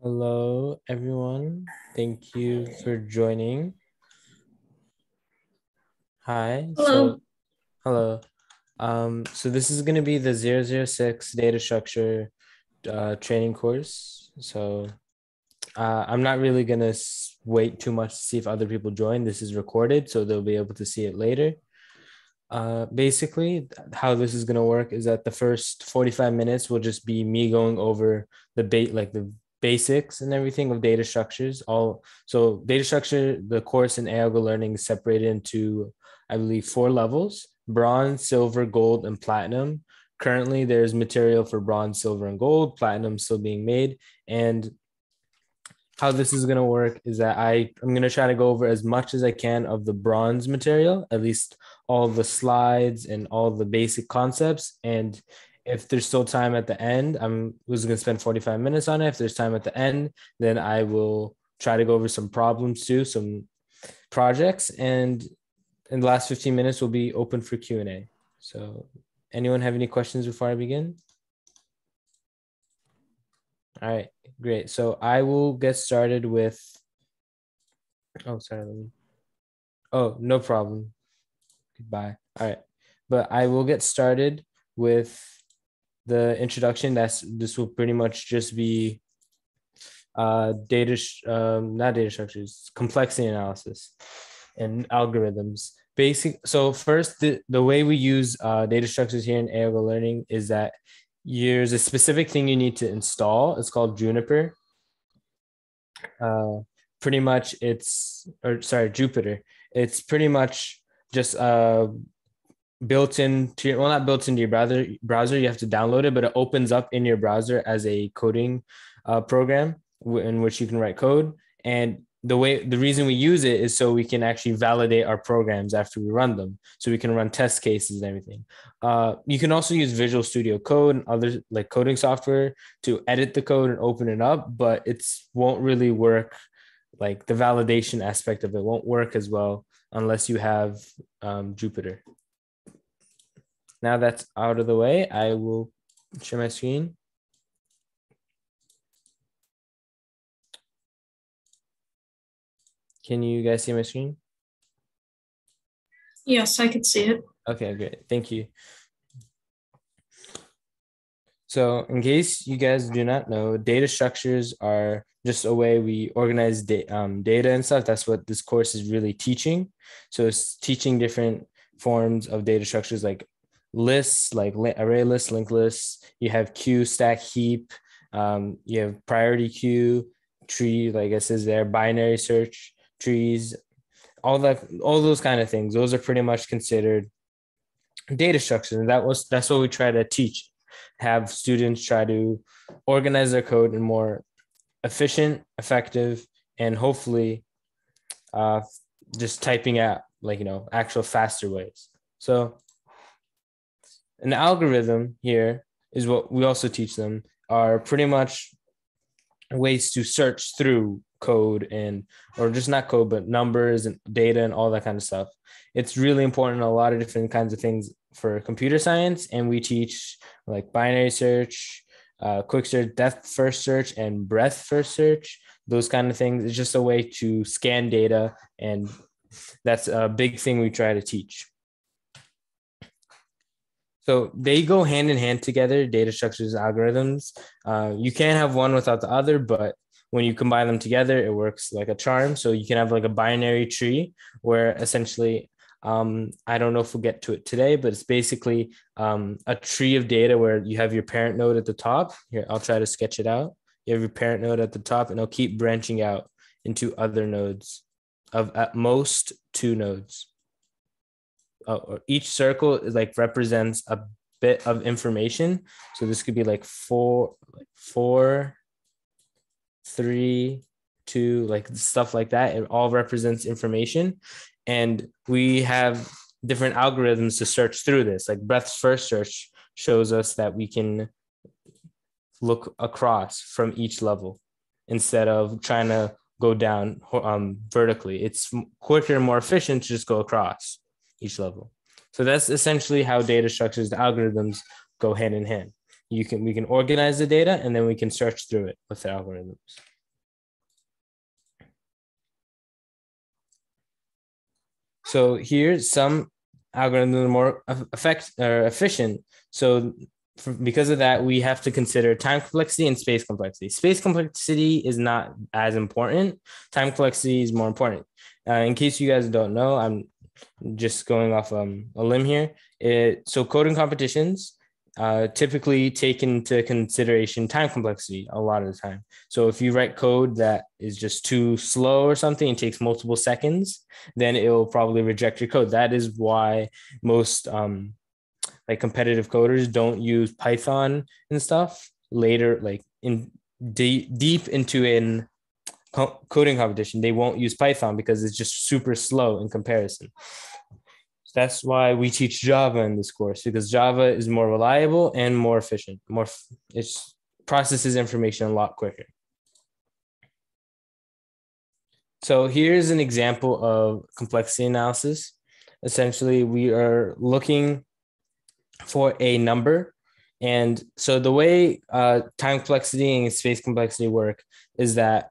Hello, everyone. Thank you for joining. Hi. Hello. Hello. So this is going to be the 006 data structure training course. I'm not really going to wait too much to see if other people join. This is recorded, so they'll be able to see it later. Basically, how this is going to work is that the first 45 minutes will just be me going over the basics and everything of data structures. So data structure, the course in AI learning is separated into, I believe, 4 levels: bronze, silver, gold, and platinum. Currently, there's material for bronze, silver, and gold. Platinum still being made. And how this is going to work is that I'm going to try to go over as much as I can of the bronze material, at least all the slides and all the basic concepts. And if there's still time at the end, I'm was going to spend 45 minutes on it. If there's time at the end, then I will try to go over some problems too, some projects. And in the last 15 minutes will be open for Q&A. So anyone have any questions before I begin? All right, great. So I will get started with, oh, sorry. Oh, no problem. Goodbye. All right. But I will get started with the introduction. This will pretty much just be not data structures, complexity analysis and algorithms. So first, the way we use data structures here in AI learning is that there's a specific thing you need to install. It's called Juniper. Pretty much Jupyter. It's pretty much just built into your, well, not built into your browser. You have to download it, but it opens up in your browser as a coding program in which you can write code. And the reason we use it is so we can actually validate our programs after we run them, so we can run test cases and everything. You can also use Visual Studio Code and other like coding software to edit the code and open it up, but it won't really work. Like the validation aspect of it won't work as well unless you have Jupyter. Now that's out of the way, I will share my screen. Can you guys see my screen? Yes, I can see it. Okay, great. Thank you. So in case you guys do not know, data structures are just a way we organize data and stuff. That's what this course is really teaching. So it's teaching different forms of data structures like lists, like array lists, linked lists. You have queue, stack, heap. You have priority queue, tree, like it says there, binary search trees, all those kind of things. Those are pretty much considered data structures, and that's what we try to teach. Have students try to organize their code in more efficient, effective, and hopefully uh, just typing out actual faster ways. So an algorithm here is what we also teach them, are pretty much ways to search through code or just not code, but numbers and data and all that kind of stuff. It's really important in a lot of different kinds of things for computer science. And we teach like binary search, quick search, depth first search, and breadth first search, those kind of things. It's just a way to scan data. And that's a big thing we try to teach. So they go hand in hand together, data structures and algorithms. You can't have one without the other, but when you combine them together, it works like a charm. So you can have like a binary tree where essentially, I don't know if we'll get to it today, but it's basically a tree of data where you have your parent node at the top. Here, I'll try to sketch it out. You have your parent node at the top, and it'll keep branching out into other nodes of at most 2 nodes. Or each circle is like represents a bit of information. So this could be like 4, 3, 2, like stuff like that. It all represents information. And we have different algorithms to search through this. Like breadth first search shows us that we can look across from each level instead of trying to go down vertically. It's quicker and more efficient to just go across each level. So that's essentially how data structures, the algorithms go hand in hand. We can organize the data and then we can search through it with the algorithms. So here's some algorithms that are more efficient. So because of that, we have to consider time complexity and space complexity. Space complexity is not as important. Time complexity is more important. In case you guys don't know, I'm just going off a limb here. So coding competitions typically take into consideration time complexity a lot of the time. So if you write code that is just too slow or something and takes multiple seconds, then it will probably reject your code. That is why most like competitive coders don't use Python and stuff later, like in deep into an coding competition. They won't use Python because it's just super slow in comparison. That's why we teach Java in this course, because Java is more reliable and more efficient. It processes information a lot quicker. So here's an example of complexity analysis. Essentially, we are looking for a number. And so the way time complexity and space complexity work is that,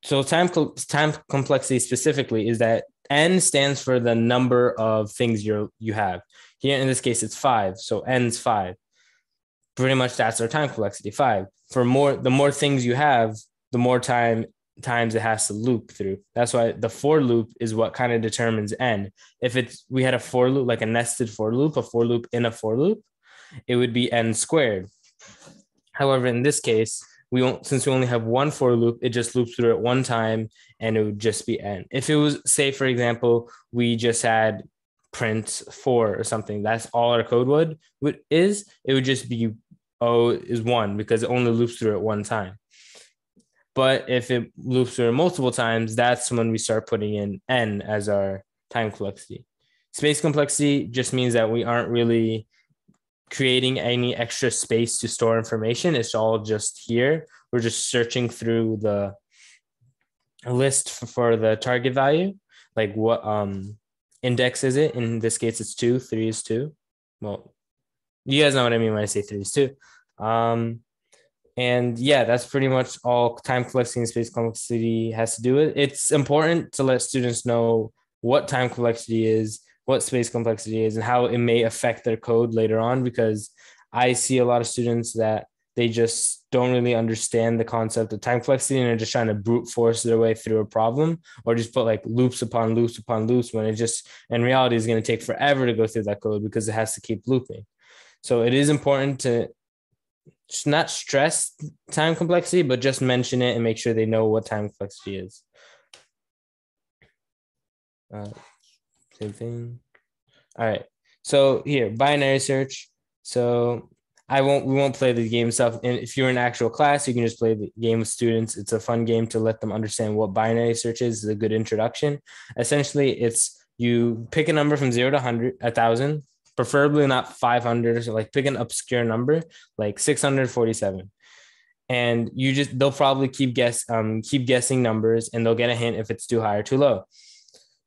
so time complexity specifically is that n stands for the number of things you have. Here in this case, it's 5. So n is 5. Pretty much that's our time complexity, 5. The more things you have, the more times it has to loop through. That's why the for loop is what kind of determines n. If we had a for loop, like a nested for loop, a for loop in a for loop, it would be n squared. However, in this case, since we only have one for loop, it just loops through it one time and it would just be n. If it was, say, for example, we just had print 4 or something, that's all our code it would just be O is 1 because it only loops through it one time. But if it loops through it multiple times, that's when we start putting in n as our time complexity. Space complexity just means that we aren't really creating any extra space to store information. It's all just here. We're just searching through the list for the target value, like what index is it? In this case, it's 2. 3 is 2. Well, you guys know what I mean when I say 3 is 2. And yeah, that's pretty much all time complexity and space complexity has to do with. It's important to let students know what time complexity is, what space complexity is, and how it may affect their code later on, because I see a lot of students that they just don't really understand the concept of time complexity and they're just trying to brute force their way through a problem, or just put like loops upon loops upon loops, when it just in reality is going to take forever to go through that code because it has to keep looping. So it is important to not stress time complexity, but just mention it and make sure they know what time complexity is. Same thing. All right. So here, binary search. So we won't play the game stuff. And if you're in actual class, you can just play the game with students. It's a fun game to let them understand what binary search is. It's a good introduction. Essentially, it's you pick a number from 0 to 100, 1,000, preferably not 500, so like pick an obscure number like 647. And they'll probably keep guessing numbers, and they'll get a hint if it's too high or too low.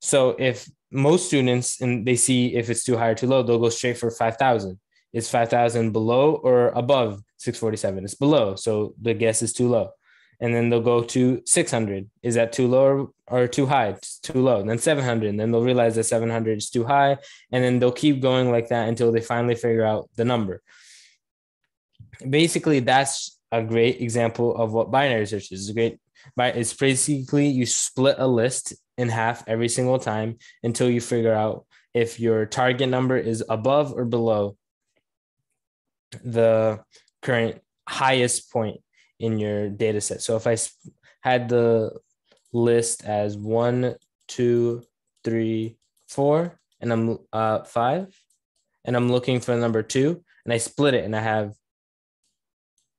So if most students, and they see if it's too high or too low, they'll go straight for 5,000. Is 5,000 below or above 647? It's below, so the guess is too low. And then they'll go to 600. Is that too low or too high? It's too low. And then 700. And then they'll realize that 700 is too high. And then they'll keep going like that until they finally figure out the number. Basically, that's a great example of what binary search is. It's basically you split a list in half every single time until you figure out if your target number is above or below the current highest point in your data set. So if I had the list as 1, 2, 3, 4, and I'm 5, and I'm looking for the number 2, and I split it, and I have,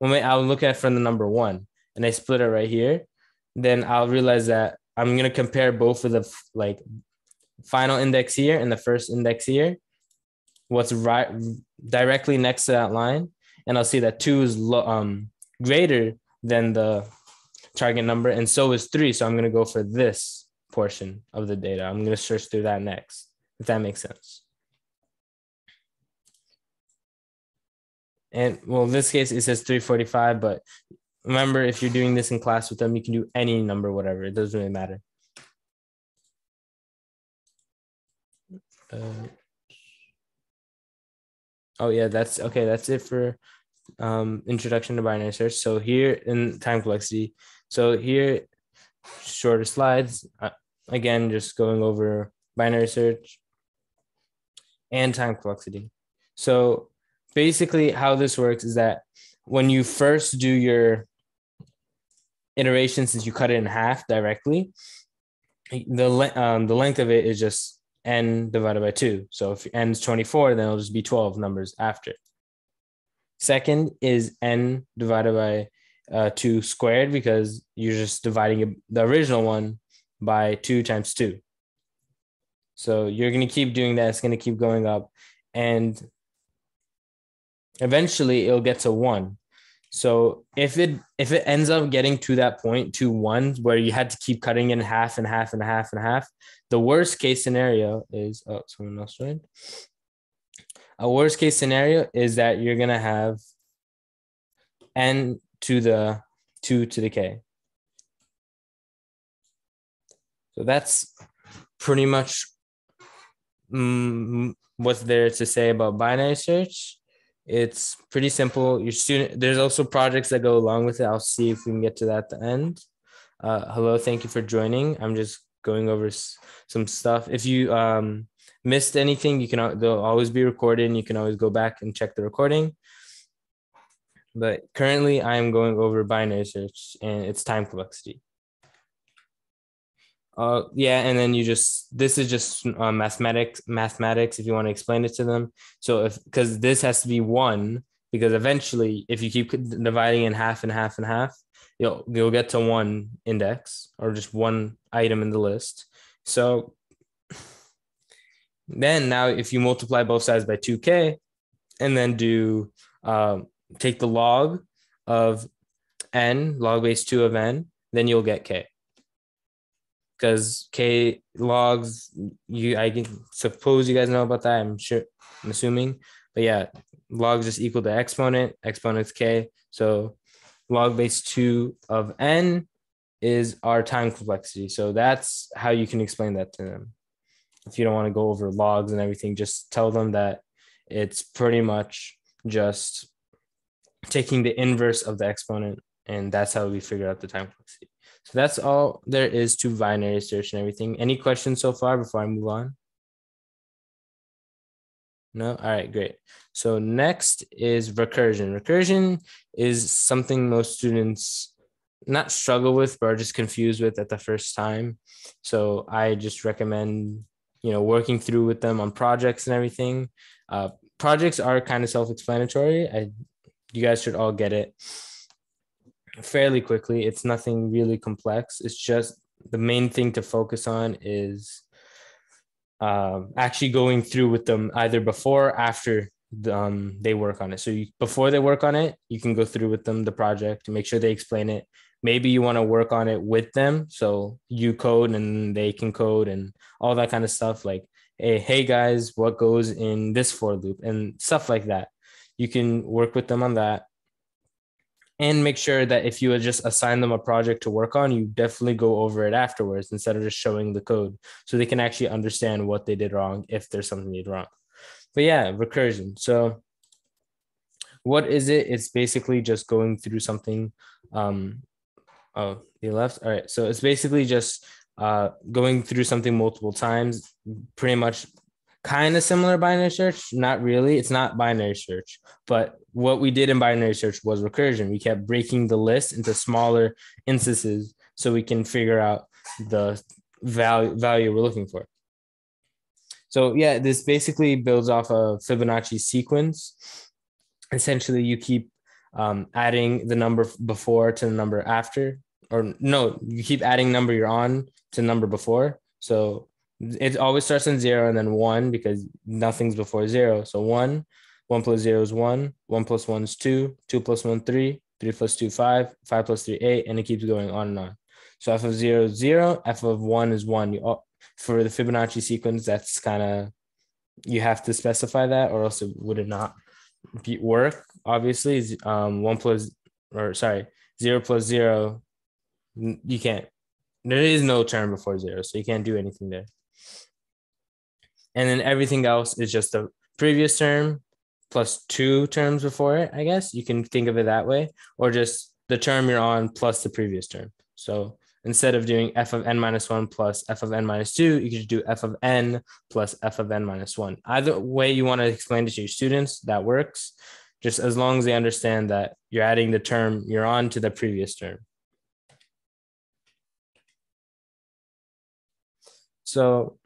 I'll look at from the number 1, and I split it right here, then I'll realize that I'm going to compare both of the like final index here and the first index here, what's right directly next to that line, and I'll see that 2 is greater than the target number, and so is 3. So I'm going to go for this portion of the data. I'm going to search through that next, if that makes sense. And well, in this case, it says 345, but remember, if you're doing this in class with them, you can do any number, whatever. It doesn't really matter. Oh yeah, that's okay. That's it for introduction to binary search. So here in time complexity, so here shorter slides. Again, just going over binary search and time complexity. So basically, how this works is that when you first do your iteration, since you cut it in half directly, the length of it is just n divided by 2. So if n is 24, then it'll just be 12 numbers after. Second is n divided by 2 squared, because you're just dividing the original one by 2 times 2. So you're going to keep doing that. It's going to keep going up. And eventually it'll get to 1. So if it ends up getting to that point, to 1, where you had to keep cutting in half and half and half and half, the worst case scenario is, oh, someone else joined. A worst case scenario is that you're going to have n to the 2 to the k. So that's pretty much what's there to say about binary search. It's pretty simple. Your student, there's also projects that go along with it. I'll see if we can get to that at the end. Hello, thank you for joining. I'm just going over some stuff. If you missed anything, they'll always be recorded, and you can always go back and check the recording. But currently I am going over binary search and its time complexity. Yeah, and then this is just mathematics, if you want to explain it to them. So because this has to be 1, because eventually if you keep dividing in half and half and half, you'll get to 1 index, or just 1 item in the list. So then now if you multiply both sides by 2k, and then do take the log of n, log base 2 of n, then you'll get k. Because k logs, I can suppose you guys know about that. I'm assuming, but yeah, logs just equal to exponent's k. So log base 2 of n is our time complexity. So that's how you can explain that to them. If you don't want to go over logs and everything, just tell them that it's pretty much just taking the inverse of the exponent, and that's how we figure out the time complexity. So that's all there is to binary search and everything. Any questions so far before I move on? No? All right, great. So next is recursion. Recursion is something most students not struggle with, but are just confused with at the first time. So I just recommend, working through with them on projects and everything. Projects are kind of self-explanatory. You guys should all get it fairly quickly. It's nothing really complex. It's just the main thing to focus on is actually going through with them either before or after they work on it. So before they work on it, you can go through with them the project, make sure they explain it. Maybe you want to work on it with them, so you code and they can code and all that kind of stuff, like, hey guys, what goes in this for loop and stuff like that. You can work with them on that. And make sure that if you would just assign them a project to work on, you definitely go over it afterwards instead of just showing the code, so they can actually understand what they did wrong if there's something they did wrong. But yeah, recursion. So what is it? It's basically just going through something. Oh, you left? All right. So it's basically just going through something multiple times, pretty much kind of similar binary search. Not really. It's not binary search. But what we did in binary search was recursion. We kept breaking the list into smaller instances so we can figure out the value we're looking for. So yeah, this basically builds off a Fibonacci sequence. Essentially, you keep adding the number before to the number after, or no, you keep adding number you're on to number before. So it always starts on 0 and then 1, because nothing's before 0. So 1 plus 0 is 1, 1 plus 1 is 2, 2 plus 1, 3, 3 plus 2, 5, 5 plus 3, 8, and it keeps going on and on. So f of 0 is 0, f of 1 is 1. For the Fibonacci sequence, that's kind of, you have to specify that, or else it would not work. Obviously, 0 plus 0, you can't, there is no term before 0, so you can't do anything there. And then everything else is just the previous term plus two terms before it, I guess. You can think of it that way, or just the term you're on plus the previous term. So instead of doing f of n minus 1 plus f of n minus 2, you could do f of n plus f of n minus 1. Either way you want to explain it to your students, that works, just as long as they understand that you're adding the term you're on to the previous term. So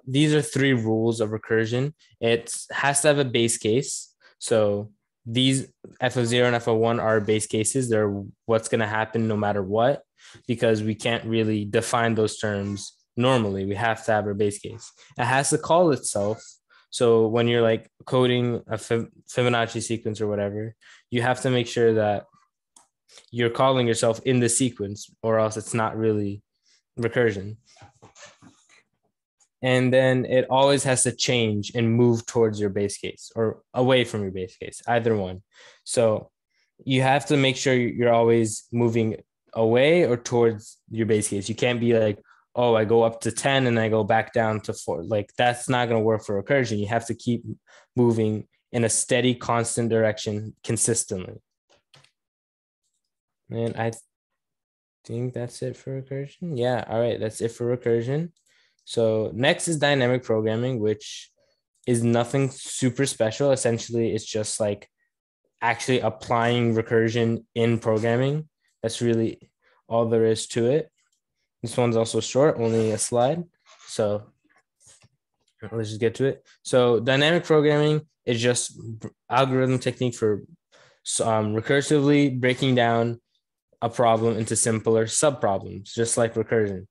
these are three rules of recursion. It has to have a base case. So these f of 0 and f of 1 are base cases. They're what's going to happen no matter what, because we can't really define those terms normally. We have to have our base case. It has to call itself. So when you're like coding a Fibonacci sequence or whatever, you have to make sure that you're calling yourself in the sequence, or else it's not really recursion. And then it always has to change and move towards your base case or away from your base case, either one. So you have to make sure you're always moving away or towards your base case. You can't be like, oh, I go up to 10 and I go back down to 4. Like, that's not going to work for recursion. You have to keep moving in a steady, constant direction consistently. And I think that's it for recursion. Yeah. All right. That's it for recursion. So next is dynamic programming, which is nothing super special. Essentially, it's just like actually applying recursion in programming. That's really all there is to it. This one's also short, only a slide. So let's just get to it. So dynamic programming is just algorithm technique for recursively breaking down a problem into simpler subproblems, just like recursion.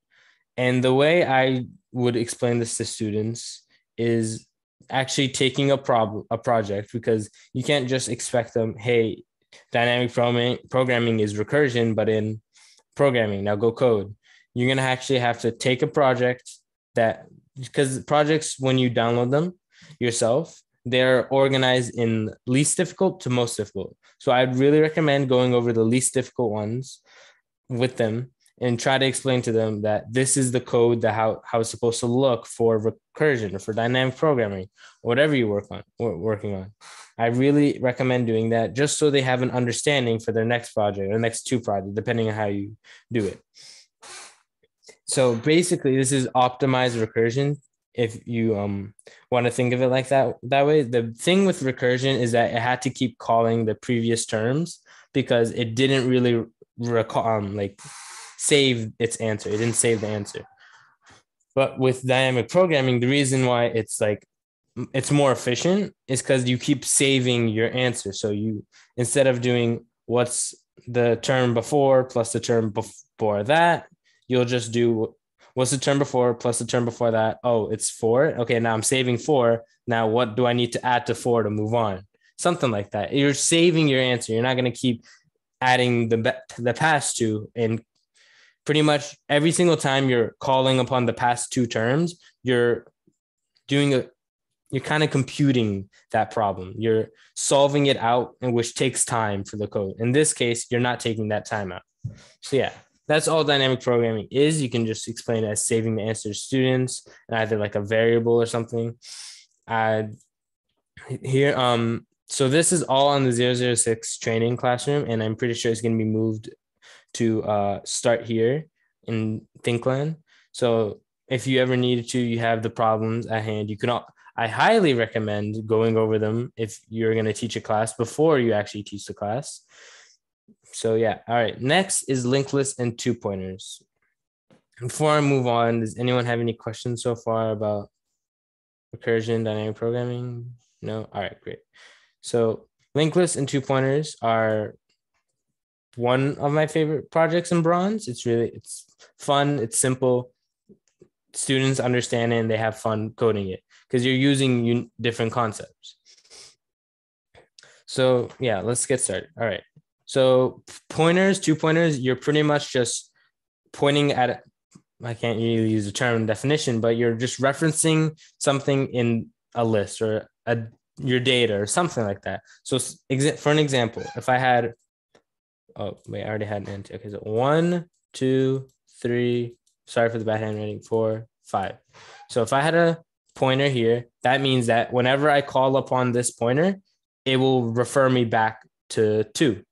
And the way I would explain this to students is actually taking a project, because you can't just expect them, hey, dynamic programming is recursion, but in programming, now go code. You're going to actually have to take a project that, because projects, when you download them yourself, they're organized in least difficult to most difficult. So I'd really recommend going over the least difficult ones with them and try to explain to them that this is the code, that how it's supposed to look for recursion or for dynamic programming, whatever you working on. I really recommend doing that, just so they have an understanding for their next project or next two projects, depending on how you do it. So basically, this is optimized recursion. If you want to think of it like that way. The thing with recursion is that it had to keep calling the previous terms, because it didn't really save its answer. It didn't save the answer. But with dynamic programming, the reason why it's more efficient is because you keep saving your answer. So you, instead of doing what's the term before plus the term before that, you'll just do what's the term before plus the term before that. Oh, it's 4. Okay, now I'm saving 4. Now what do I need to add to 4 to move on? Something like that. You're saving your answer. You're not going to keep adding the past two, and pretty much every single time you're calling upon the past two terms, you're kind of computing that problem. You're solving it out, and which takes time for the code. In this case, you're not taking that time out. So yeah, that's all dynamic programming is. You can just explain it as saving the answer to students, and either like a variable or something. So this is all on the 006 training classroom, and I'm pretty sure it's going to be moved to start here in Thinkland. So if you ever needed to, you have the problems at hand. I highly recommend going over them if you're going to teach a class before you actually teach the class. So yeah, all right. Next is linked lists and 2-pointers. Before I move on, does anyone have any questions so far about recursion, dynamic programming? No? All right, great. So linked lists and 2-pointers are one of my favorite projects in Bronze. It's fun. It's simple. Students understand it and they have fun coding it, because you're using different concepts. So yeah, let's get started. All right. So 2-pointers, you're pretty much just pointing at, I can't really use the term definition, but you're just referencing something in a list or your data or something like that. So for an example, if I had, oh wait, I already had an answer. Okay, so 1, 2, 3. Sorry for the bad handwriting. 4, 5. So if I had a pointer here, that means that whenever I call upon this pointer, it will refer me back to 2.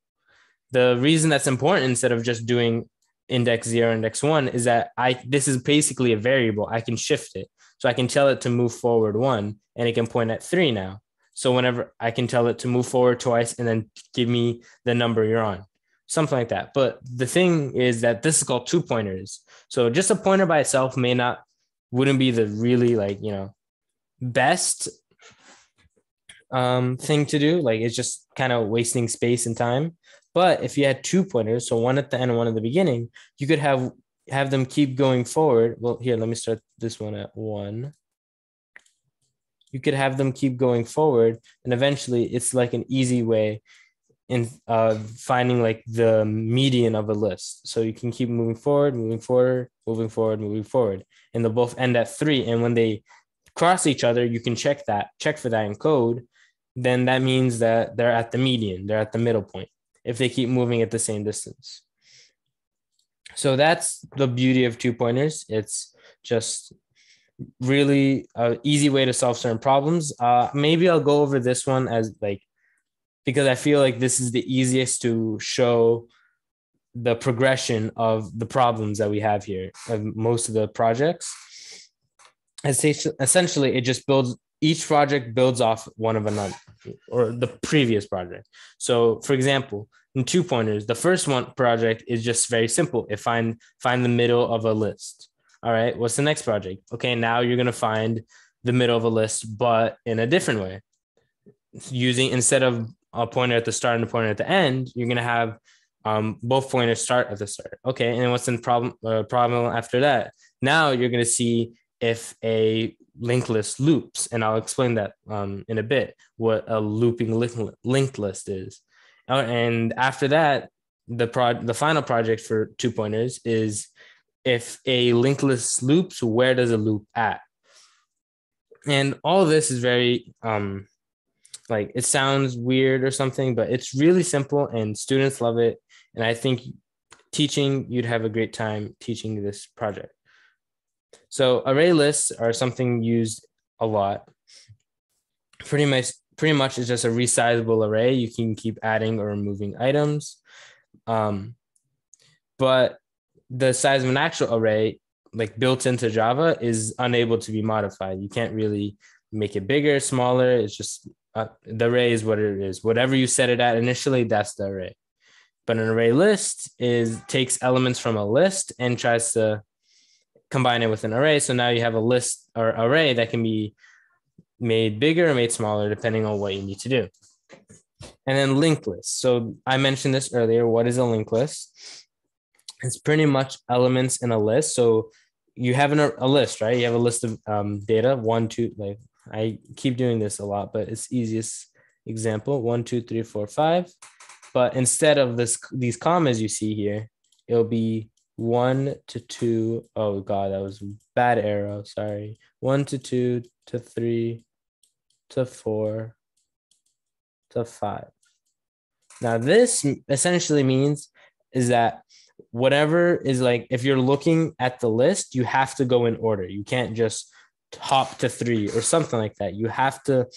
The reason that's important instead of just doing index 0, index 1 is that this is basically a variable. I can shift it. So I can tell it to move forward 1 and it can point at 3 now. So whenever I can tell it to move forward twice and then give me the number you're on, something like that. But the thing is that this is called 2 pointers. So just a pointer by itself wouldn't be the really best thing to do. Like it's just kind of wasting space and time. But if you had 2 pointers, so one at the end and one at the beginning, you could have them keep going forward. Well, here, let me start this one at 1. You could have them keep going forward, and eventually it's like an easy way in finding like the median of a list. So you can keep moving forward, moving forward, moving forward, moving forward, and they'll both end at 3. And when they cross each other, you can check for that in code. Then that means that they're at the median, they're at the middle point if they keep moving at the same distance. So that's the beauty of 2 pointers. It's just really an easy way to solve certain problems. Maybe I'll go over this one because I feel like this is the easiest to show the progression of the problems that we have here of most of the projects. Essentially, it just each project builds off one of another or the previous project. So for example, in 2 pointers, the first one project is just very simple. It find the middle of a list. All right, what's the next project? Okay, now you're going to find the middle of a list, but in a different way. Instead of a pointer at the start and a pointer at the end, you're going to have both pointers start at the start. Okay, and then what's the problem after that? Now you're going to see if a linked list loops, and I'll explain that in a bit, what a looping linked list is. And after that, the final project for 2 pointers is if a linked list loops, where does it loop at? And all of this is very it sounds weird or something, but it's really simple and students love it. And I think you'd have a great time teaching this project. So array lists are something used a lot. Pretty much it's just a resizable array. You can keep adding or removing items. But the size of an actual array, like built into Java, is unable to be modified. You can't really make it bigger, smaller. It's just the array is what it is. Whatever you set it at initially, that's the array. But an array list takes elements from a list and tries to combine it with an array. So now you have a list or array that can be made bigger or made smaller depending on what you need to do. And then linked lists. So I mentioned this earlier. What is a linked list? It's pretty much elements in a list. So you have a list, right? You have a list of data, 1, 2, I keep doing this a lot, but it's easiest example, 1, 2, 3, 4, 5. But instead of these commas you see here, it'll be 1 to 2. Oh God, that was a bad arrow. Sorry. 1 to 2 to 3 to 4 to 5. Now this essentially means is that whatever is if you're looking at the list, you have to go in order. You can't just hop to 3 or something like that. You have to,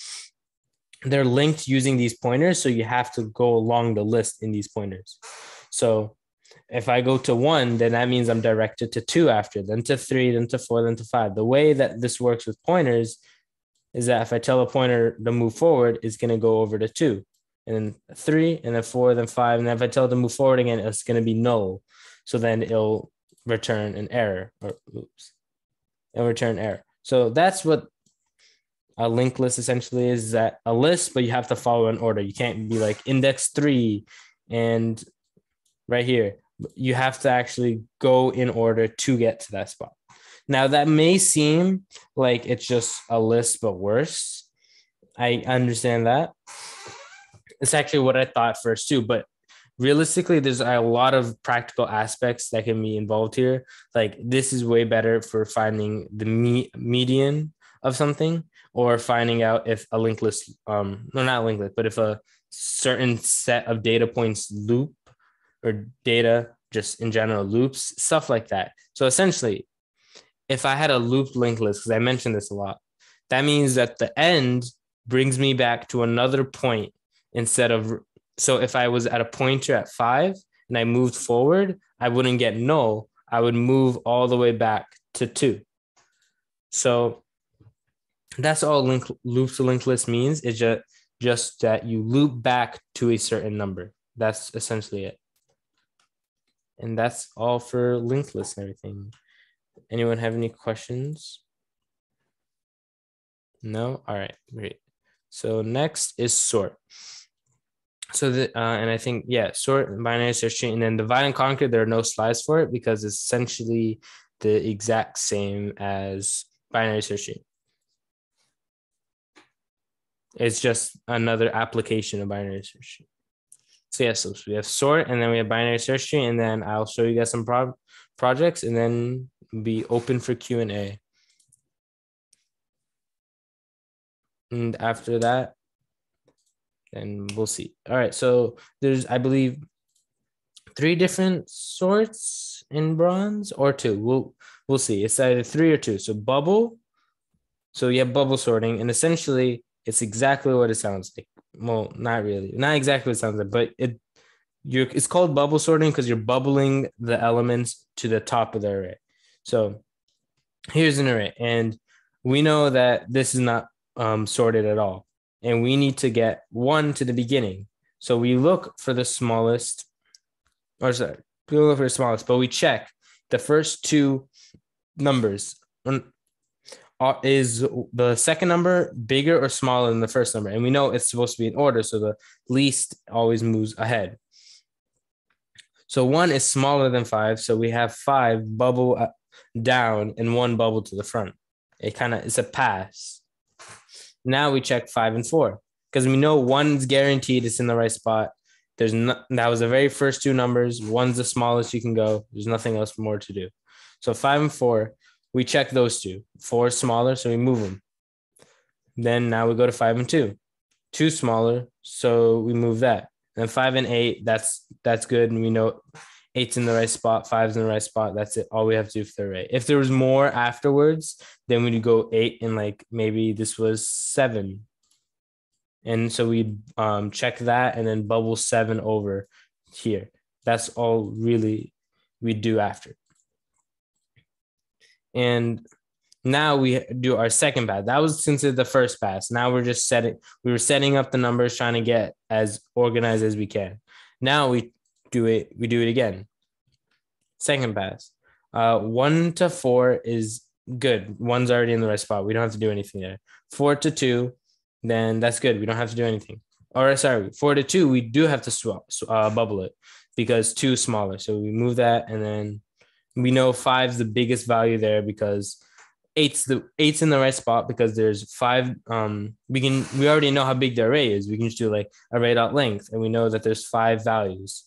they're linked using these pointers. So you have to go along the list in these pointers. So if I go to 1, then that means I'm directed to 2 after, then to 3, then to 4, then to 5. The way that this works with pointers is that if I tell a pointer to move forward, it's going to go over to 2, and then 3, and then 4, then 5. And then if I tell it to move forward again, it's going to be null. So then it'll return an error, it'll return error. So that's what a linked list essentially is, that a list, but you have to follow an order. You can't be like index 3 and right here. You have to actually go in order to get to that spot. Now that may seem like it's just a list, but worse. I understand that. It's actually what I thought first too, but realistically, there's a lot of practical aspects that can be involved here. Like this is way better for finding the median of something, or finding out if a linked list, no, not linked list, but if a certain set of data points loop, or data just in general loops, stuff like that. So essentially, if I had a looped linked list, because I mentioned this a lot, that means that the end brings me back to another point instead of, so if I was at a pointer at 5 and I moved forward, I wouldn't get null. I would move all the way back to 2. So that's all loop to linked list means. It's just that you loop back to a certain number. That's essentially it. And that's all for linked list and everything. Anyone have any questions? No? All right, great. So next is sort. So and I think, yeah, sort, binary search tree, and then divide and conquer, there are no slides for it because it's essentially the exact same as binary search tree. It's just another application of binary search tree. So yes, so we have sort, and then we have binary search tree, and then I'll show you guys some projects, and then be open for Q&A. And after that, then we'll see. All right, so there's, I believe, 3 different sorts in bronze, or 2. We'll see. It's either 3 or 2. So bubble. So you have bubble sorting, and essentially it's exactly what it sounds like. Well, not really, not exactly what it sounds like, but it's called bubble sorting because you're bubbling the elements to the top of the array. So here's an array, and we know that this is not sorted at all, and we need to get 1 to the beginning. So we look for the smallest, or sorry, we look for the smallest, but we check the first 2 numbers. Is the second number bigger or smaller than the first number? And we know it's supposed to be in order, so the least always moves ahead. So 1 is smaller than 5, so we have 5 bubble down and 1 bubble to the front. It's a pass. Now we check 5 and 4 because we know 1's guaranteed it's in the right spot. That was the very first 2 numbers. 1's the smallest you can go. There's nothing else more to do. So 5 and 4, we check those 2. 4 is smaller, so we move them. Then now we go to 5 and 2. 2 smaller, so we move that. And 5 and 8, that's good. And we know 8's in the right spot, 5's in the right spot. That's it. All we have to do for the array. If there was more afterwards, then we'd go 8 and like maybe this was 7. And so we check that and then bubble 7 over here. That's all really we do after. And now we do our second pass. That was considered the first pass. Now we're just we were setting up the numbers, trying to get as organized as we can. Now we do it again. Second pass. 1 to 4 is good. 1's already in the right spot. We don't have to do anything there. 4 to 2, then that's good. We don't have to do anything. Or sorry, 4 to 2, we do have to bubble it because 2 is smaller. So we move that, and then we know 5's the biggest value there because 8's in the right spot because there's 5. We already know how big the array is. We can just do like array.length, and we know that there's 5 values.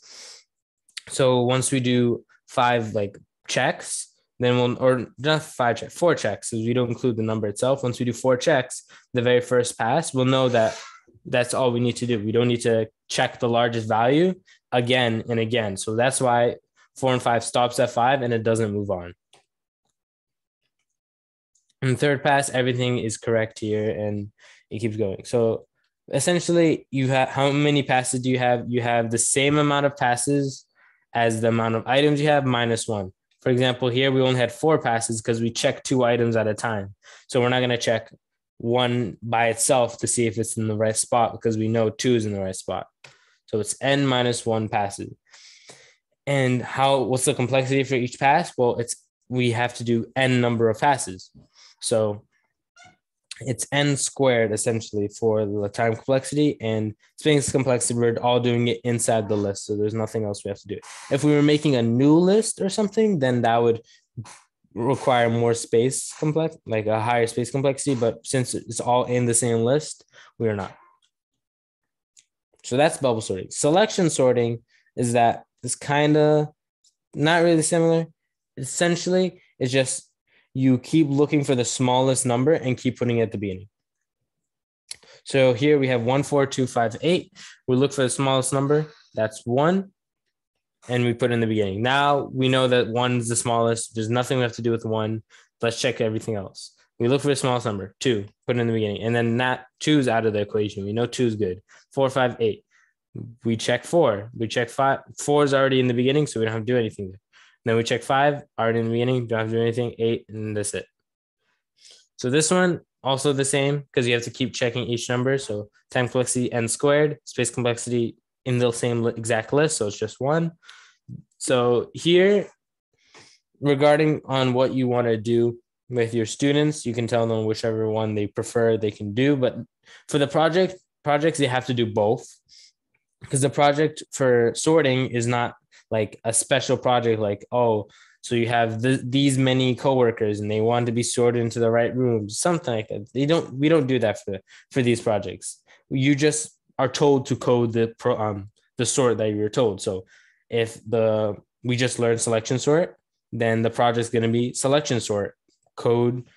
So once we do 5 like checks, then or not 5 checks, 4 checks, because we don't include the number itself. Once we do 4 checks, the very first pass, we'll know that that's all we need to do. We don't need to check the largest value again and again. So that's why 4 and 5 stops at 5 and it doesn't move on. In third pass, everything is correct here and it keeps going. So essentially, you have, how many passes do you have? You have the same amount of passes as the amount of items you have minus 1. For example, here we only had 4 passes because we checked 2 items at a time. So we're not going to check 1 by itself to see if it's in the right spot because we know 2 is in the right spot. So it's n minus 1 passes. And what's the complexity for each pass? Well, we have to do n number of passes. So it's n squared essentially for the time complexity, and space complexity, we're all doing it inside the list. So there's nothing else we have to do. If we were making a new list or something, then that would require more space complex, like a higher space complexity. But since it's all in the same list, we are not. So that's bubble sorting. Selection sorting is that it's kind of not really similar. Essentially, it's just you keep looking for the smallest number and keep putting it at the beginning. So here we have 1, 4, 2, 5, 8. We look for the smallest number. That's 1. and we put in the beginning. Now we know that 1's the smallest. There's nothing left to do with 1. Let's check everything else. We look for the smallest number, 2, put it in the beginning. And then that 2's out of the equation. We know 2's good. 4, 5, 8. We check 4. We check 5. 4 is already in the beginning, so we don't have to do anything. Then we check 5, already in the beginning, don't have to do anything. 8, and that's it. So this one, also the same, because you have to keep checking each number. So time complexity n squared, space complexity in the same exact list. So it's just 1. So here, regarding on what you want to do with your students, you can tell them whichever one they prefer they can do. But for the projects, you have to do both, because the project for sorting is not like a special project like, oh, so you have these many coworkers and they want to be sorted into the right rooms, something like that. We don't do that for these projects. You just are told to code the sort that you're told. So if we just learned selection sort, then the project's going to be selection sort. Code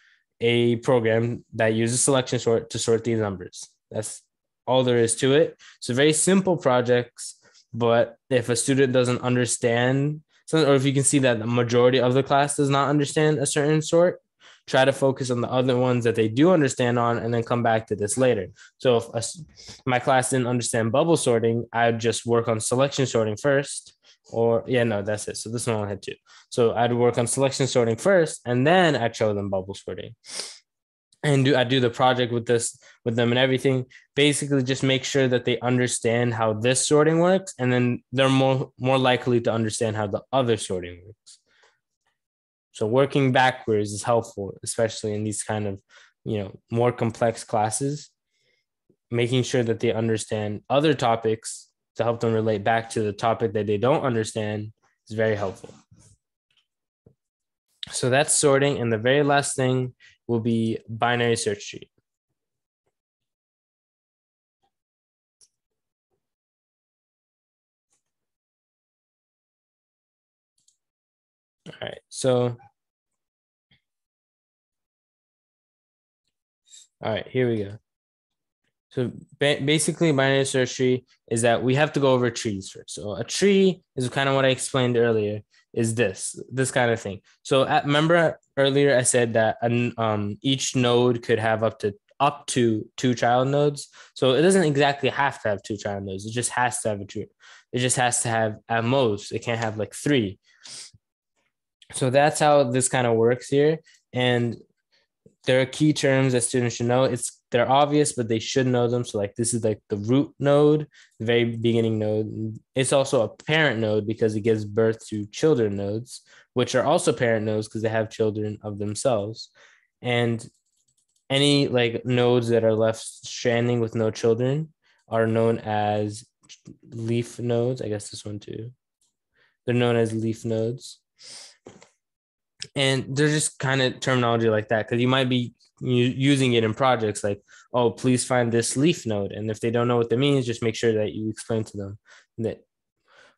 a program that uses selection sort to sort these numbers. That's all there is to it. So very simple projects, but if a student doesn't understand, or if you can see that the majority of the class does not understand a certain sort, try to focus on the other ones that they do understand on, and then come back to this later. So if my class didn't understand bubble sorting, I'd just work on selection sorting first. Or that's it. So this one I had 2. So I'd work on selection sorting first, and then I'd show them bubble sorting. And I do the project with them and everything. Basically, just make sure that they understand how this sorting works, and then they're more likely to understand how the other sorting works. So working backwards is helpful, especially in these kind of more complex classes. Making sure that they understand other topics to help them relate back to the topic that they don't understand is very helpful. So that's sorting. And the very last thing will be binary search tree. All right. So, all right, here we go. So basically, binary search tree is that we have to go over trees first. So a tree is kind of what I explained earlier, is this kind of thing. So remember earlier I said that each node could have up to 2 child nodes. So it doesn't exactly have to have 2 child nodes. It just has to have a tree. It just has to have at most, it can't have like 3. So that's how this kind of works here. And there are key terms that students should know. They're obvious, but they should know them. So like this is like the root node, the very beginning node. It's also a parent node because it gives birth to children nodes, which are also parent nodes because they have children of themselves. And any like nodes that are left stranding with no children are known as leaf nodes. I guess this one too. They're known as leaf nodes. And they're just kind of terminology like that, because you might be using it in projects like, oh, please find this leaf node. And if they don't know what that means, just make sure that you explain to them that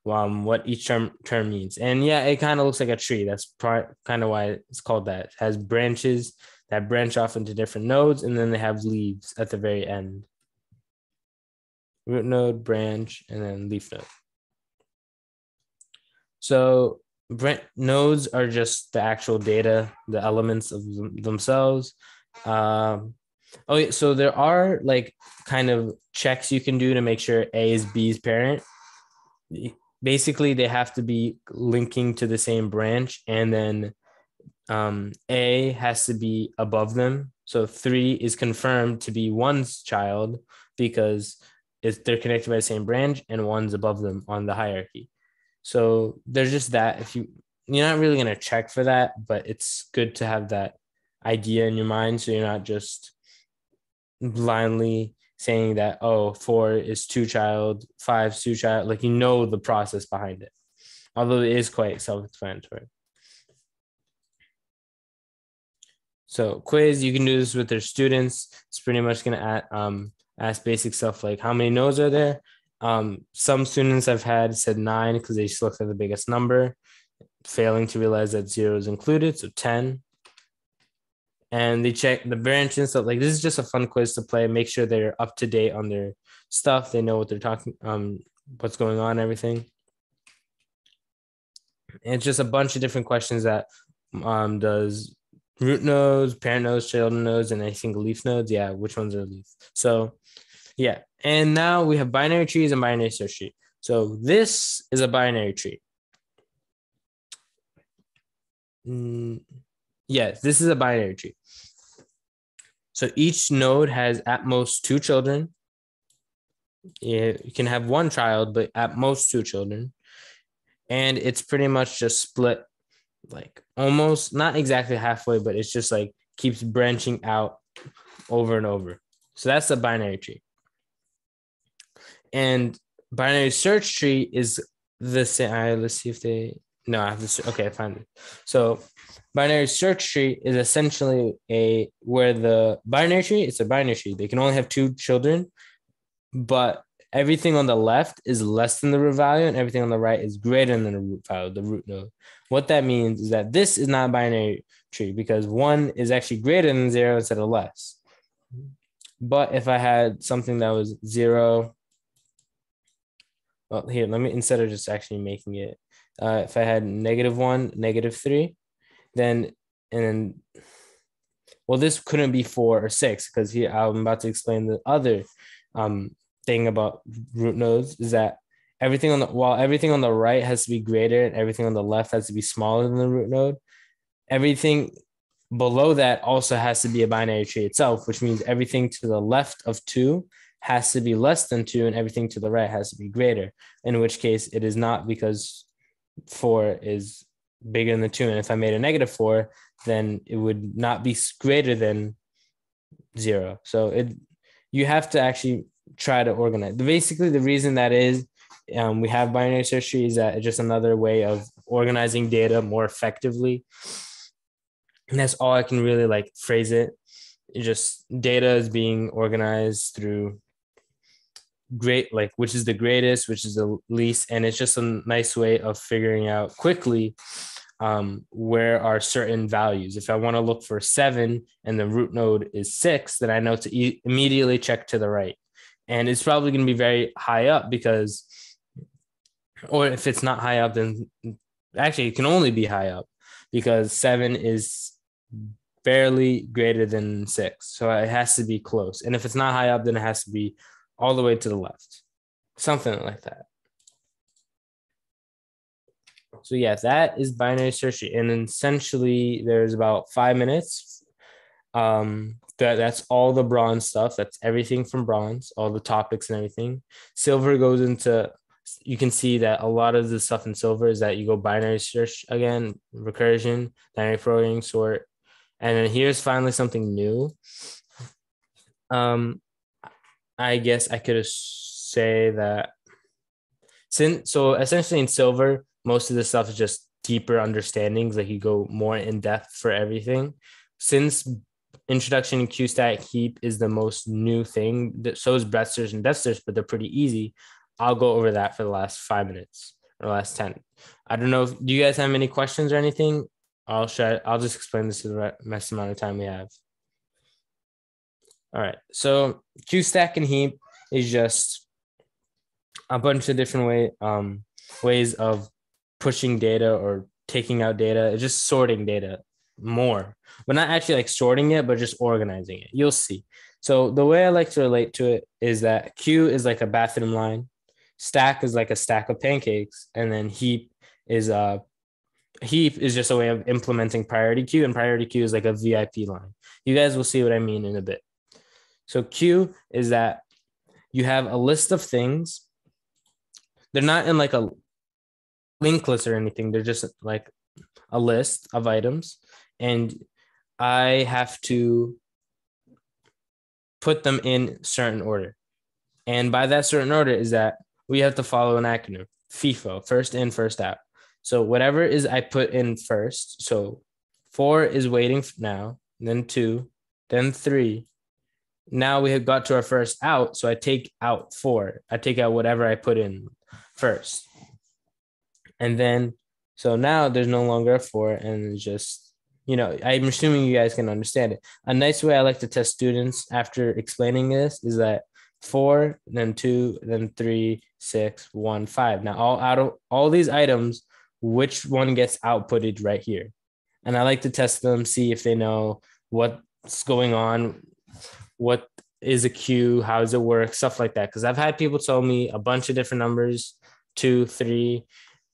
what each term means. And yeah, it kind of looks like a tree. That's kind of why it's called that. It has branches that branch off into different nodes, and then they have leaves at the very end. Root node, branch, and then leaf node. So nodes are just the actual data, the elements of themselves. So there are like kind of checks you can do to make sure A is B's parent. Basically, they have to be linking to the same branch, and then A has to be above them. So 3 is confirmed to be 1's child because they're connected by the same branch, and 1's above them on the hierarchy. So there's just that. If you're not really going to check for that, but it's good to have that idea in your mind, so you're not just blindly saying that, oh, 4 is 2 child, 5 is 2 child. Like, the process behind it, although it is quite self-explanatory. So quiz, you can do this with their students. It's pretty much going to ask basic stuff like how many nodes are there. Some students I've had said 9 because they just looked at the biggest number, failing to realize that 0 is included, so 10. And they check the branch and stuff. Like, this is just a fun quiz to play. Make sure they're up to date on their stuff. They know what they're talking, what's going on, everything. It's just a bunch of different questions that does root nodes, parent nodes, child nodes, and I think leaf nodes. Yeah, which ones are leaf? So yeah, and now we have binary trees and binary search tree. So this is a binary tree. Yes, this is a binary tree. So each node has at most 2 children. You can have 1 child, but at most 2 children. And it's pretty much just split, like almost not exactly halfway, but it's just like keeps branching out over and over. So that's the binary tree. And binary search tree is the same. Let's see if they, no, I have this. Okay, I found it. So binary search tree is essentially where the binary tree, it's a binary tree. They can only have 2 children, but everything on the left is less than the root value and everything on the right is greater than the root value, the root node. What that means is that this is not a binary tree because 1 is actually greater than 0 instead of less. But if I had something that was 0, well, here, let me, instead of just actually making it, if I had -1, -3, then, and then, well, this couldn't be 4 or 6 because here I'm about to explain the other thing about root nodes is that while everything on the right has to be greater and everything on the left has to be smaller than the root node, everything below that also has to be a binary tree itself, which means everything to the left of 2 has to be less than 2 and everything to the right has to be greater, in which case it is not because 4 is bigger than 2. And if I made a -4, then it would not be greater than 0. So you have to actually try to organize. Basically, the reason that is we have binary search tree is that it's just another way of organizing data more effectively. And that's all I can really like phrase it. It's just data is being organized through which is the greatest, which is the least. And it's just a nice way of figuring out quickly where are certain values. If I want to look for 7 and the root node is 6, then I know to immediately check to the right. And it's probably going to be very high up because, or if it's not high up, then actually it can only be high up because 7 is barely greater than 6. So it has to be close. And if it's not high up, then it has to be all the way to the left, something like that. So yeah, that is binary search. And essentially there's about 5 minutes. That's all the bronze stuff. That's everything from bronze, all the topics and everything. Silver goes into, you can see that a lot of the stuff in silver is that you go binary search again, recursion, dynamic programming, sort. And then here's finally something new. I guess I could say that so essentially in silver, most of the stuff is just deeper understandings, like you go more in depth for everything. Since introduction in QStack heap is the most new thing, so is breadth search and depth search, but they're pretty easy. I'll go over that for the last 5 minutes or last 10. I don't know. Do you guys have any questions or anything? I'll just explain this to the rest amount of time we have. All right. So QStack and heap is just a bunch of different ways of pushing data or taking out data. It's just sorting data more, but not actually like sorting it, but just organizing it. You'll see. So the way I like to relate to it is that Q is like a bathroom line, stack is like a stack of pancakes, and then heap is just a way of implementing priority queue, and priority queue is like a VIP line. You guys will see what I mean in a bit. So Q is that you have a list of things. They're not in like a linked list or anything. They're just like a list of items, and I have to put them in certain order. And by that certain order is that we have to follow an acronym, FIFO, first in, first out. So whatever is I put in first. So 4 is waiting now, then 2, then 3. Now we have got to our first out. So I take out 4. I take out whatever I put in first. And then, so now there's no longer a 4, and it's just, I'm assuming you guys can understand it. A nice way I like to test students after explaining this is that 4, then 2, then 3, 6, 1, 5. Now, out of all these items, which one gets outputted right here. And I like to test them, see if they know what's going on, what is a queue, how does it work, stuff like that. Because I've had people tell me a bunch of different numbers, 2, 3,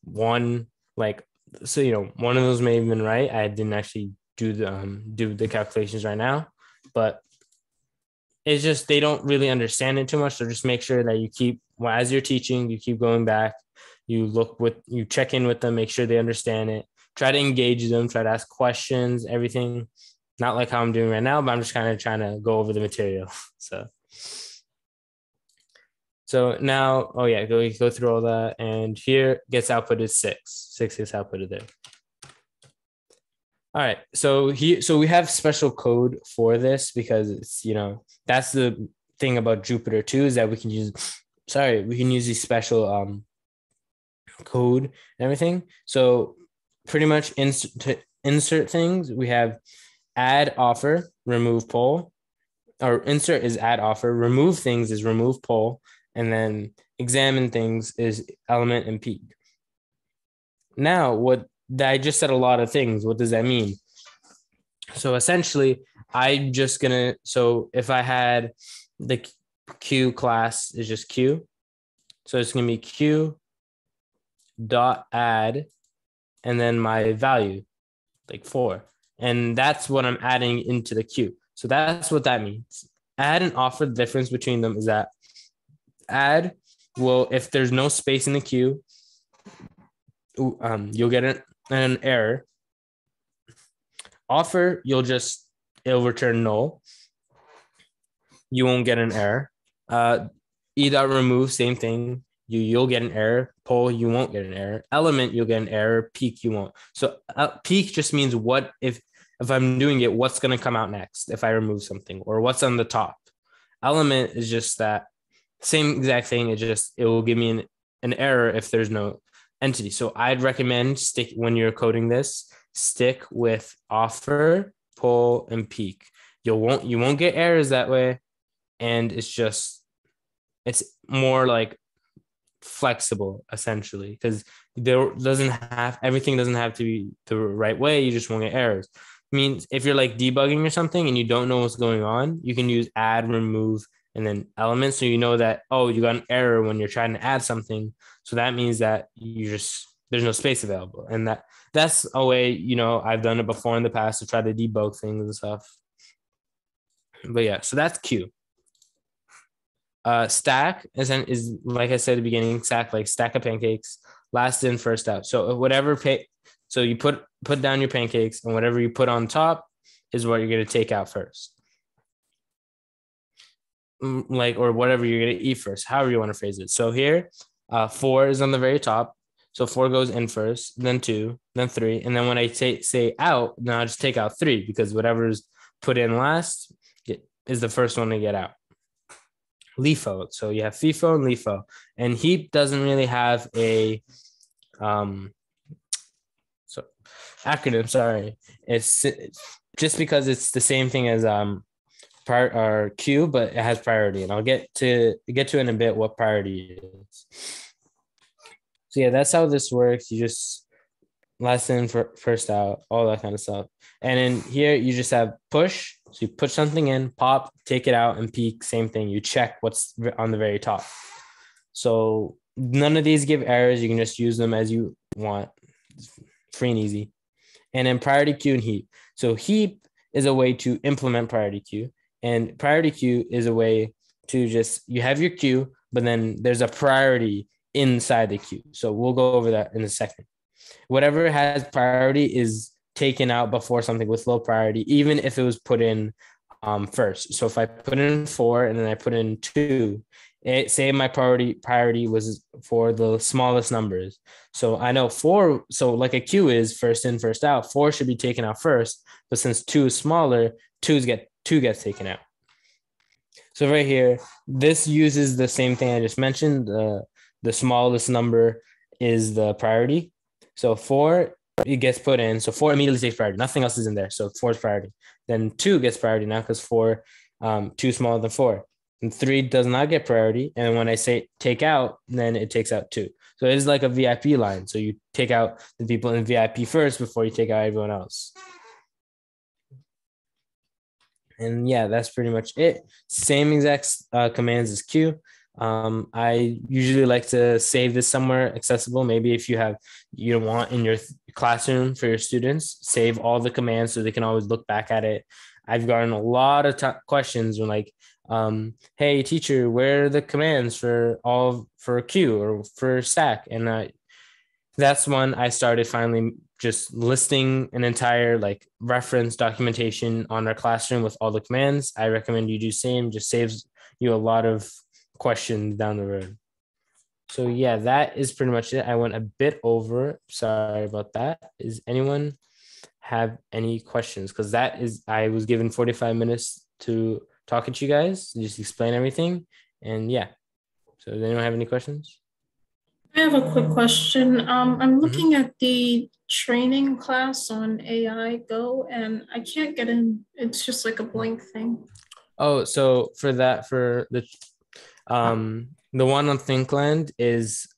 1, like, so one of those may have been right. I didn't actually do the calculations right now, but it's just they don't really understand it too much. So just make sure that you keep, well, as you're teaching, you keep going back, you check in with them, make sure they understand it, try to engage them, try to ask questions, everything. Not like how I'm doing right now, but I'm just kind of trying to go over the material. So now, oh yeah, go through all that, and here gets outputted 6. 6 gets outputted there. All right, so we have special code for this because it's, that's the thing about Jupyter too, is that we can use these special code and everything. So pretty much to insert things, we have add offer, remove poll, or insert is add offer, remove things is remove poll, and then examine things is element and peak. Now, I just said a lot of things. What does that mean? So essentially, so if I had the Q class is just Q, so it's going to be Q dot add, and then my value, like 4. And that's what I'm adding into the queue. So that's what that means. Add and offer, the difference between them is that add will, if there's no space in the queue, you'll get an error. Offer, it'll return null. You won't get an error. E.remove, same thing. You'll get an error. Poll, you won't get an error. Element, you'll get an error. Peak, you won't. So peak just means what if I'm doing it, what's going to come out next if I remove something, or what's on the top. Element is just that same exact thing. It will give me an error if there's no entity. So I'd recommend when you're coding this, stick with offer, poll, and peak. You won't get errors that way, and it's more like flexible essentially, because everything doesn't have to be the right way. You just won't get errors. Means if you're like debugging or something and you don't know what's going on, you can use add, remove, and then elements. So you know that, oh, you got an error when you're trying to add something. So that means that there's no space available. And that's a way, I've done it before in the past to try to debug things and stuff. But yeah, so that's Q. Stack is like I said at the beginning, stack of pancakes, last in, first out. So so you put down your pancakes, and whatever you put on top is what you're going to take out first. Or whatever you're going to eat first, however you want to phrase it. So here, 4 is on the very top. So 4 goes in first, then 2, then 3. And then when I say out, then I'll just take out 3, because whatever's put in last is the first one to get out. LIFO. So you have FIFO and LIFO. And heap doesn't really have a acronym, sorry. It's just because it's the same thing as queue, but it has priority. And I'll get to in a bit what priority is. So yeah, that's how this works. You just last in, first out, all that kind of stuff. And in here, you just have push. So you put something in, pop, take it out, and peak, same thing. You check what's on the very top. So none of these give errors. You can just use them as you want. It's free and easy. And then priority queue and heap. So heap is a way to implement priority queue. And priority queue is a way to you have your queue, but then there's a priority inside the queue. So we'll go over that in a second. Whatever has priority is taken out before something with low priority, even if it was put in first. So if I put in 4 and then I put in 2, say my priority was for the smallest numbers. So I know 4, so like a queue is first in, first out, 4 should be taken out first, but since 2 is smaller, 2 gets taken out. So right here, this uses the same thing I just mentioned. The smallest number is the priority. So 4, it gets put in. So 4 immediately takes priority. Nothing else is in there. So 4 is priority. Then 2 gets priority now because 4, 2 is smaller than 4. And 3 does not get priority. And when I say take out, then it takes out 2. So it is like a VIP line. So you take out the people in VIP first before you take out everyone else. And yeah, that's pretty much it. Same exact commands as Q. I usually like to save this somewhere accessible. Maybe if you don't want in your classroom for your students, save all the commands so they can always look back at it. I've gotten a lot of questions when like, hey teacher, where are the commands for Q or for stack? And that's when I started finally just listing an entire like reference documentation on our classroom with all the commands. I recommend you do same, just saves you a lot of questions down the road. So yeah, that is pretty much it. I went a bit over. Sorry about that. Is anyone have any questions? Because I was given 45 minutes to talk to you guys, just explain everything. And yeah. So does anyone have any questions? I have a quick question. I'm Mm-hmm. looking at the training class on AI Go, and I can't get in. It's just like a blank thing. Oh, so for the one on Thinkland is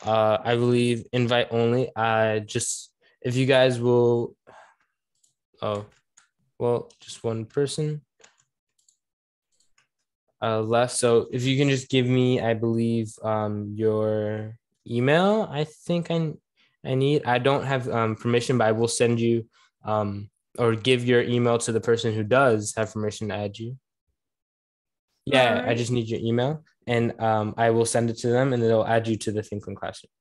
I believe invite only. I just if you guys will oh well just one person left. So if you can just give me, I believe your email, I need. I don't have permission, but I will send you or give your email to the person who does have permission to add you. All Yeah, I right. just need your email and I will send it to them and they'll add you to the Thinkland classroom.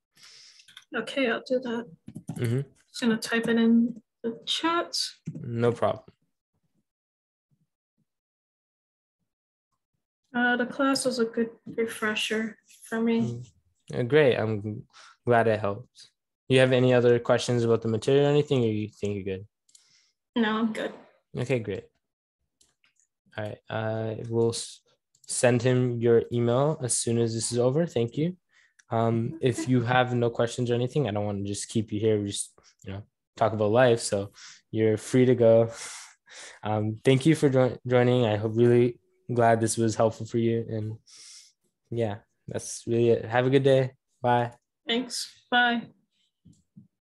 Okay, I'll do that. Mm-hmm. Just gonna type it in the chat. No problem. The class was a good refresher for me. Great. I'm glad it helps. You have any other questions about the material or anything, or you think you're good? No, I'm good. Okay, great. All right. I will send him your email as soon as this is over. Thank you. If you have no questions or anything, I don't want to just keep you here. We just, talk about life. So you're free to go. Thank you for joining. I hope really glad this was helpful for you. And yeah, that's really it. Have a good day. Bye. Thanks. Bye.